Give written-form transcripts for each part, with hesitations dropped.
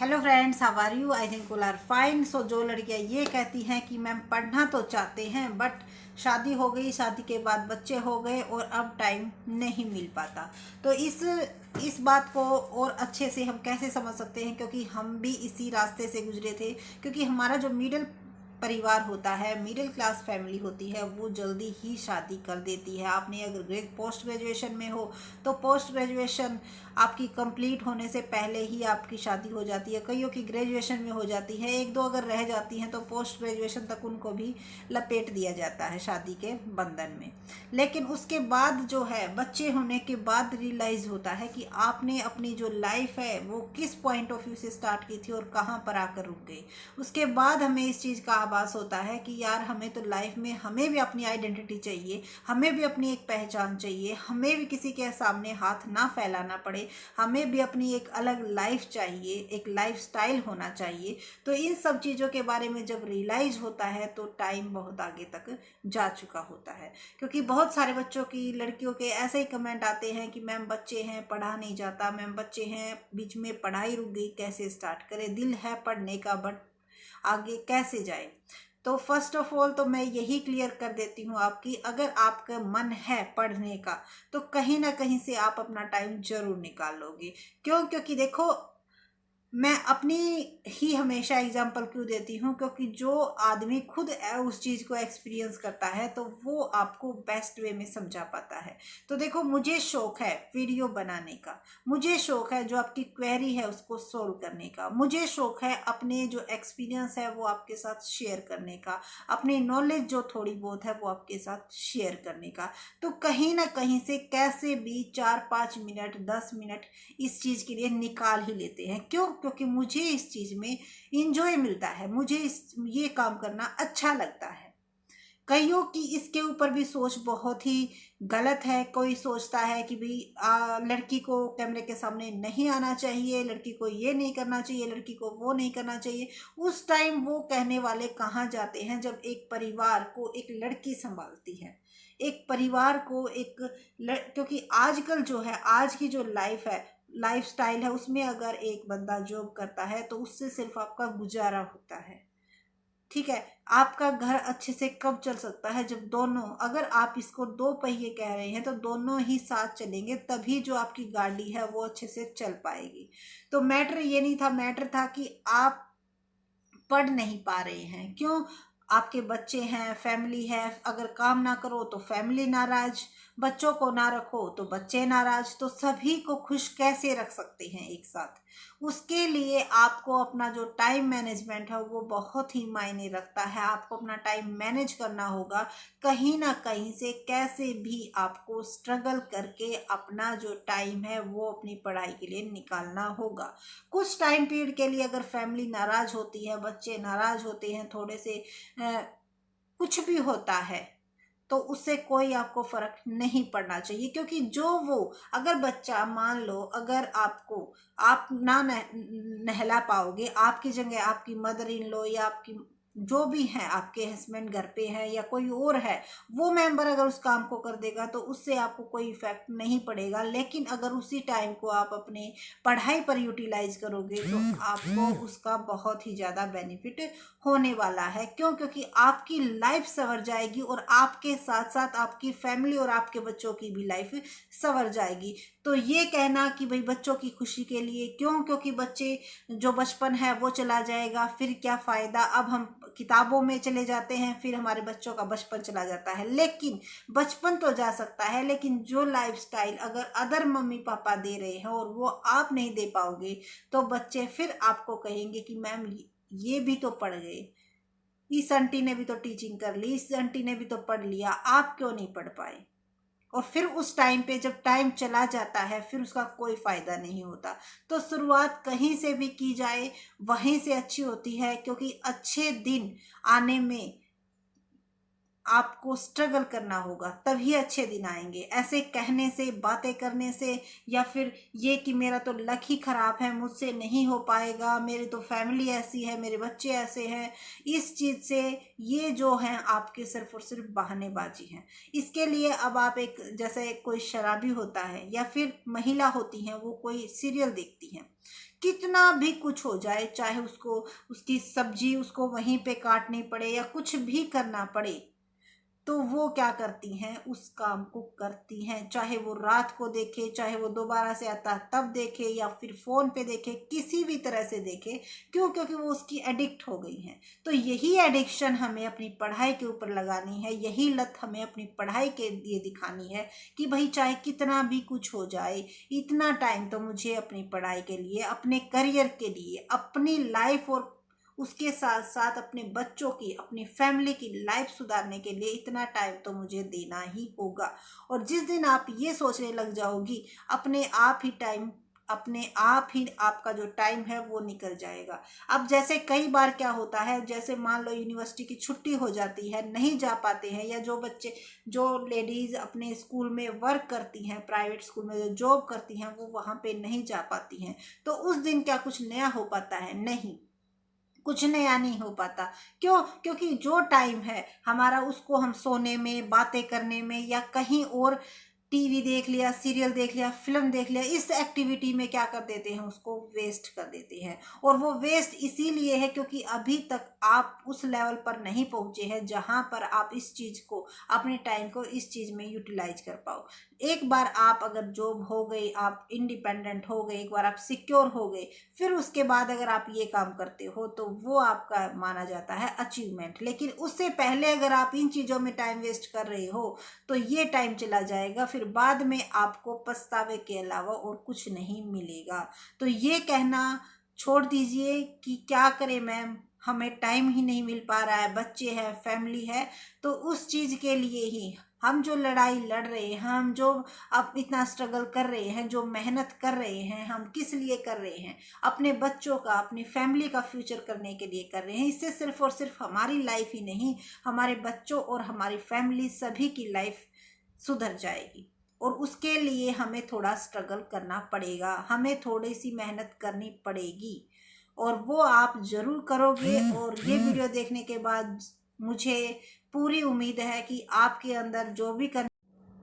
Hello friends, how are you? I think all are fine. So जो लड़कियां ये कहती हैं कि मैम पढ़ना तो चाहते हैं बट शादी हो गई, शादी के बाद बच्चे हो गए और अब टाइम नहीं मिल पाता, तो इस बात को और अच्छे से हम कैसे समझ सकते हैं, क्योंकि हम भी इसी रास्ते से गुजरे थे। क्योंकि हमारा जो मिडिल परिवार होता है, मिडिल क्लास फैमिली होती है, वो जल्दी ही शादी कर देती है। आपने अगर पोस्ट ग्रेजुएशन में हो तो पोस्ट ग्रेजुएशन आपकी कंप्लीट होने से पहले ही आपकी शादी हो जाती है। कईयों की ग्रेजुएशन में हो जाती है, एक दो अगर रह जाती हैं तो पोस्ट ग्रेजुएशन तक उनको भी लपेट दिया जाता है शादी के बंधन में। लेकिन उसके बाद जो है, बच्चे होने के बाद रियलाइज़ होता है कि आपने अपनी जो लाइफ है वो किस पॉइंट ऑफ व्यू से स्टार्ट की थी और कहाँ पर आकर रुक गई। उसके बाद हमें इस चीज़ का आभास होता है कि यार हमें तो लाइफ में हमें भी अपनी आइडेंटिटी चाहिए, हमें भी अपनी एक पहचान चाहिए, हमें भी किसी के सामने हाथ ना फैलाना पड़े, हमें भी अपनी एक अलग लाइफ चाहिए, एक लाइफ स्टाइल होना चाहिए। तो इन सब चीज़ों के बारे में जब रियलाइज होता है तो टाइम बहुत आगे तक जा चुका होता है। क्योंकि बहुत सारे बच्चों की, लड़कियों के ऐसे ही कमेंट आते हैं कि मैम बच्चे हैं, पढ़ा नहीं जाता, मैम बच्चे हैं, बीच में पढ़ाई रुक गई, कैसे स्टार्ट करें, दिल है पढ़ने का बट आगे कैसे जाए। तो फर्स्ट ऑफ ऑल तो मैं यही क्लियर कर देती हूँ आपकी, अगर आपका मन है पढ़ने का तो कहीं ना कहीं से आप अपना टाइम जरूर निकालोगे। क्यों? क्योंकि देखो, मैं अपनी ही हमेशा एग्जांपल क्यों देती हूँ, क्योंकि जो आदमी खुद उस चीज़ को एक्सपीरियंस करता है तो वो आपको बेस्ट वे में समझा पाता है। तो देखो, मुझे शौक है वीडियो बनाने का, मुझे शौक है जो आपकी क्वेरी है उसको सोल्व करने का, मुझे शौक है अपने जो एक्सपीरियंस है वो आपके साथ शेयर करने का, अपनी नॉलेज जो थोड़ी बहुत है वो आपके साथ शेयर करने का। तो कहीं ना कहीं से कैसे भी 4-5 मिनट 10 मिनट इस चीज़ के लिए निकाल ही लेते हैं। क्यों? क्योंकि मुझे इस चीज़ में इंजॉय मिलता है, मुझे ये काम करना अच्छा लगता है। कईयों की इसके ऊपर भी सोच बहुत ही गलत है। कोई सोचता है कि भाई लड़की को कैमरे के सामने नहीं आना चाहिए, लड़की को ये नहीं करना चाहिए, लड़की को वो नहीं करना चाहिए। उस टाइम वो कहने वाले कहाँ जाते हैं जब एक परिवार को एक लड़की संभालती है, एक परिवार को क्योंकि आजकल जो है, आज की जो लाइफ है, लाइफ स्टाइल है, उसमें अगर एक बंदा जॉब करता है तो उससे सिर्फ आपका गुजारा होता है। ठीक है, आपका घर अच्छे से कब चल सकता है? जब दोनों, अगर आप इसको दो पहिए कह रहे हैं तो दोनों ही साथ चलेंगे, तभी जो आपकी गाड़ी है वो अच्छे से चल पाएगी। तो मैटर ये नहीं था, मैटर था कि आप पढ़ नहीं पा रहे हैं। क्यों? आपके बच्चे हैं, फैमिली है, अगर काम ना करो तो फैमिली नाराज, बच्चों को ना रखो तो बच्चे नाराज, तो सभी को खुश कैसे रख सकते हैं एक साथ? उसके लिए आपको अपना जो टाइम मैनेजमेंट है वो बहुत ही मायने रखता है। आपको अपना टाइम मैनेज करना होगा, कहीं ना कहीं से कैसे भी आपको स्ट्रगल करके अपना जो टाइम है वो अपनी पढ़ाई के लिए निकालना होगा। कुछ टाइम पीरियड के लिए अगर फैमिली नाराज होती है, बच्चे नाराज होते हैं, थोड़े से कुछ भी होता है, तो उससे कोई आपको फर्क नहीं पड़ना चाहिए। क्योंकि जो वो, अगर बच्चा, मान लो अगर आपको, आप ना नहला पाओगे, आपकी जगह आपकी मदर इन लो या आपकी जो भी है, आपके हस्बैंड घर पे है या कोई और है, वो मेंबर अगर उस काम को कर देगा तो उससे आपको कोई इफेक्ट नहीं पड़ेगा। लेकिन अगर उसी टाइम को आप अपने पढ़ाई पर यूटिलाइज करोगे तो आपको उसका बहुत ही ज़्यादा बेनिफिट होने वाला है। क्यों? क्योंकि आपकी लाइफ संवर जाएगी और आपके साथ साथ आपकी फैमिली और आपके बच्चों की भी लाइफ संवर जाएगी। तो ये कहना कि भाई बच्चों की खुशी के लिए, क्यों? क्योंकि बच्चे, जो बचपन है वो चला जाएगा, फिर क्या फ़ायदा? अब हम किताबों में चले जाते हैं, फिर हमारे बच्चों का बचपन चला जाता है। लेकिन बचपन तो जा सकता है, लेकिन जो लाइफ स्टाइल अगर अदर मम्मी पापा दे रहे हैं और वो आप नहीं दे पाओगे, तो बच्चे फिर आपको कहेंगे कि मैम ये भी तो पढ़ गए, इस आंटी ने भी तो टीचिंग कर ली, इस आंटी ने भी तो पढ़ लिया, आप क्यों नहीं पढ़ पाए? और फिर उस टाइम पे जब टाइम चला जाता है फिर उसका कोई फायदा नहीं होता। तो शुरुआत कहीं से भी की जाए वहीं से अच्छी होती है, क्योंकि अच्छे दिन आने में आपको स्ट्रगल करना होगा, तभी अच्छे दिन आएंगे। ऐसे कहने से, बातें करने से, या फिर ये कि मेरा तो लक ही खराब है, मुझसे नहीं हो पाएगा, मेरी तो फैमिली ऐसी है, मेरे बच्चे ऐसे हैं, इस चीज़ से, ये जो हैं आपके सिर्फ और सिर्फ बहानेबाजी हैं। इसके लिए अब आप एक, जैसे कोई शराबी होता है या फिर महिला होती हैं, वो कोई सीरियल देखती हैं, कितना भी कुछ हो जाए, चाहे उसको उसकी सब्जी उसको वहीं पे काटनी पड़े या कुछ भी करना पड़े, तो वो क्या करती हैं, उस काम को करती हैं, चाहे वो रात को देखे, चाहे वो दोबारा से आता तब देखे या फिर फ़ोन पे देखे, किसी भी तरह से देखे। क्यों? क्योंकि वो उसकी एडिक्ट हो गई हैं। तो यही एडिक्शन हमें अपनी पढ़ाई के ऊपर लगानी है, यही लत हमें अपनी पढ़ाई के लिए दिखानी है कि भाई चाहे कितना भी कुछ हो जाए, इतना टाइम तो मुझे अपनी पढ़ाई के लिए, अपने करियर के लिए, अपनी लाइफ और उसके साथ साथ अपने बच्चों की, अपनी फैमिली की लाइफ सुधारने के लिए इतना टाइम तो मुझे देना ही होगा। और जिस दिन आप ये सोचने लग जाओगी, अपने आप ही आपका जो टाइम है वो निकल जाएगा। अब जैसे कई बार क्या होता है, जैसे मान लो यूनिवर्सिटी की छुट्टी हो जाती है, नहीं जा पाते हैं, या जो लेडीज़ अपने स्कूल में वर्क करती हैं, प्राइवेट स्कूल में जो जॉब करती हैं, वो वहाँ पे नहीं जा पाती हैं, तो उस दिन क्या कुछ नया हो पाता है? नहीं, कुछ नया नहीं हो पाता। क्यों? क्योंकि जो टाइम है हमारा, उसको हम सोने में, बातें करने में, या कहीं और टीवी देख लिया, सीरियल देख लिया, फिल्म देख लिया, इस एक्टिविटी में क्या कर देते हैं, उसको वेस्ट कर देते हैं। और वो वेस्ट इसीलिए है क्योंकि अभी तक आप उस लेवल पर नहीं पहुंचे हैं जहां पर आप इस चीज को, अपने टाइम को इस चीज में यूटिलाइज कर पाओ। एक बार आप अगर जॉब हो गई, आप इंडिपेंडेंट हो गए, एक बार आप सिक्योर हो गए, फिर उसके बाद अगर आप ये काम करते हो तो वो आपका माना जाता है अचीवमेंट। लेकिन उससे पहले अगर आप इन चीज़ों में टाइम वेस्ट कर रहे हो तो ये टाइम चला जाएगा, फिर बाद में आपको पछतावे के अलावा और कुछ नहीं मिलेगा। तो ये कहना छोड़ दीजिए कि क्या करें मैम, हमें टाइम ही नहीं मिल पा रहा है, बच्चे हैं, फैमिली है। तो उस चीज़ के लिए ही हम जो लड़ाई लड़ रहे हैं, हम जो अब इतना स्ट्रगल कर रहे हैं, जो मेहनत कर रहे हैं, हम किस लिए कर रहे हैं? अपने बच्चों का, अपनी फैमिली का फ्यूचर करने के लिए कर रहे हैं। इससे सिर्फ और सिर्फ हमारी लाइफ ही नहीं, हमारे बच्चों और हमारी फैमिली सभी की लाइफ सुधर जाएगी। और उसके लिए हमें थोड़ा स्ट्रगल करना पड़ेगा, हमें थोड़ी सी मेहनत करनी पड़ेगी, और वो आप ज़रूर करोगे। और ये वीडियो देखने के बाद मुझे पूरी उम्मीद है कि आपके अंदर जो भी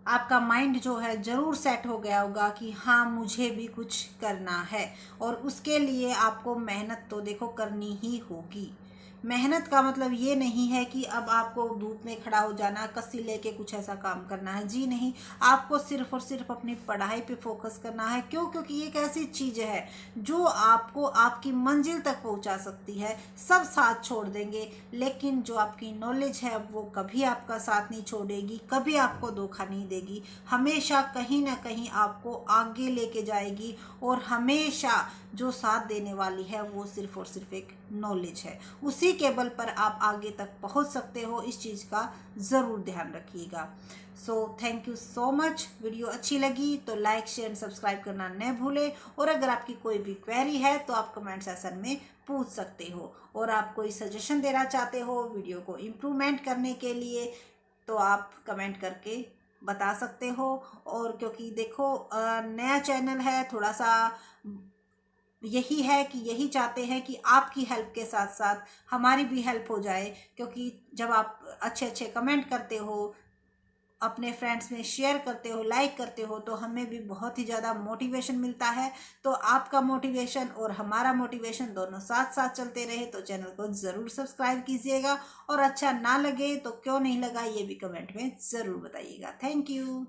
आपका माइंड जो है ज़रूर सेट हो गया होगा कि हाँ, मुझे भी कुछ करना है। और उसके लिए आपको मेहनत तो देखो करनी ही होगी। मेहनत का मतलब ये नहीं है कि अब आपको धूप में खड़ा हो जाना, कस्सी लेके कुछ ऐसा काम करना है, जी नहीं। आपको सिर्फ और सिर्फ अपनी पढ़ाई पे फोकस करना है। क्यों? क्योंकि ये एक ऐसी चीज़ है जो आपको आपकी मंजिल तक पहुंचा सकती है। सब साथ छोड़ देंगे, लेकिन जो आपकी नॉलेज है वो कभी आपका साथ नहीं छोड़ेगी, कभी आपको धोखा नहीं देगी, हमेशा कहीं ना कहीं आपको आगे लेके जाएगी। और हमेशा जो साथ देने वाली है वो सिर्फ और सिर्फ एक नॉलेज है। उसी के बल पर आप आगे तक पहुंच सकते हो। इस चीज़ का ज़रूर ध्यान रखिएगा। So thank you so much. Video अच्छी लगी तो लाइक, शेयर, सब्सक्राइब करना न भूलें। और अगर आपकी कोई भी क्वेरी है तो आप कमेंट सेक्शन में पूछ सकते हो। और आप कोई सजेशन देना चाहते हो वीडियो को इम्प्रूवमेंट करने के लिए तो आप कमेंट करके बता सकते हो। और क्योंकि देखो नया चैनल है, थोड़ा सा यही है कि यही चाहते हैं कि आपकी हेल्प के साथ साथ हमारी भी हेल्प हो जाए। क्योंकि जब आप अच्छे अच्छे कमेंट करते हो, अपने फ्रेंड्स में शेयर करते हो, लाइक करते हो, तो हमें भी बहुत ही ज़्यादा मोटिवेशन मिलता है। तो आपका मोटिवेशन और हमारा मोटिवेशन दोनों साथ साथ चलते रहे तो चैनल को ज़रूर सब्सक्राइब कीजिएगा। और अच्छा ना लगे तो क्यों नहीं लगा ये भी कमेंट में ज़रूर बताइएगा। Thank you.